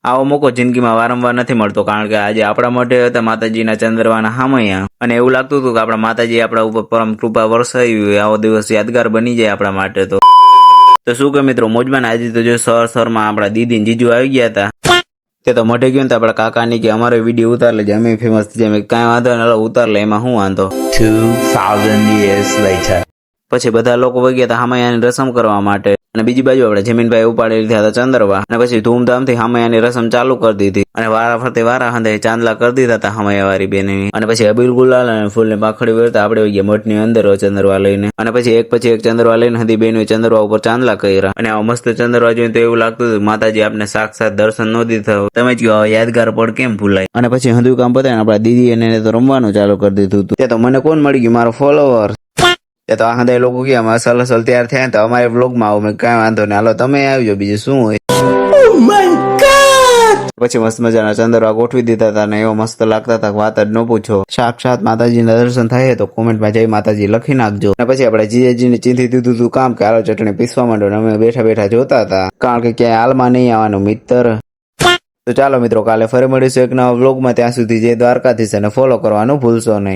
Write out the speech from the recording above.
આવો મોકો જિંદગીમાં વારંવાર નથી મળતો, કારણ કે આજે આપણા માટે હતા માતાજીના ચંદ્રવાના હામૈયા, અને એવું લાગતું હતું કે આપણા માતાજી આપણા ઉપર પરમ કૃપા વરસાવી હોય. આવો દિવસ યાદગાર બની જાય આપણા માટે. તો શું કે મિત્રો, મોજમાં આજે તો જો સરમાં આપણા દીદી જીજુ આવી ગયા હતા. તે તો મોઢે ગયું ને આપણા કાકાની કે અમારો વિડીયો ઉતાર લેજે, અમે ફેમસ થઈ જાય. કાંઈ વાંધો ને, ઉતાર લે, એમાં શું વાંધો. 2000 years later. પછી બધા લોકો વહી ગયા હતા હામૈયાની રસમ કરવા માટે, અને બીજી બાજુ આપણે જમીનભાઈ ઉપાડી લીધા હતા ચંદ્રવા, અને પછી ધૂમધામથી હામૈયાની રસમ ચાલુ કરી દીધી, અને વારા ફરતે વારા હંધે ચાંદલા કરી દીધા હતા હામૈયા વાળી બેનની. અને પછી અબીલ ગુલાલ અને ફૂલની પાંખડી વેરતા આપણે વહી ગયા મઠની અંદર ચંદ્રવા લઈને, અને પછી એક ચંદ્રવા લઈને હતી બેનો ચંદ્રવા ઉપર ચાંદલા કર્યા. અને આ મસ્ત ચંદ્રવા જોઈને તો એવું લાગતું હતું માતાજી આપને સાક્ષાત દર્શન નો દીધા. તમે જ કહો યાદગાર પળ કેમ ભૂલાય. અને પછી હંધુ કામ પતાવીને આપણા દીદી એને તો રમવાનું ચાલુ કરી દીધું હતું. તે તો મને કોણ મળી ગયું, મારો ફોલોવર. તો આ હંધા લોકો કે અસલ તૈયાર થયા તો અમારે વ્લોગમાં આવું. મેં કાંઈ વાંધો નહીં, હાલો તમે આવજો, બીજું શું હોય. પછી મસ્ત મજાના ચંદ્રવા ગોઠવી દીધા હતા, ને એવો મસ્ત લાગતા હતા, વાત જ ન પૂછો. સાક્ષાત માતાજીના દર્શન થાય તો કોમેન્ટમાં જય માતાજી લખી નાખજો. અને પછી આપણે જીજાજીને ચીંધી દીધું હતું કામ કે હાલો ચટણી પીસવા માંડો, ને અમે બેઠા બેઠા જોતા હતા, કારણ કે ક્યાંય હાલમાં નહીં આવવાનું મિત્ર. તો ચાલો મિત્રો, કાલે ફરી મળીશું એક નવા વ્લોગમાં. ત્યાં સુધી જય દ્વારકાધીશ, અને ફોલો કરવાનું ભૂલશો નહીં.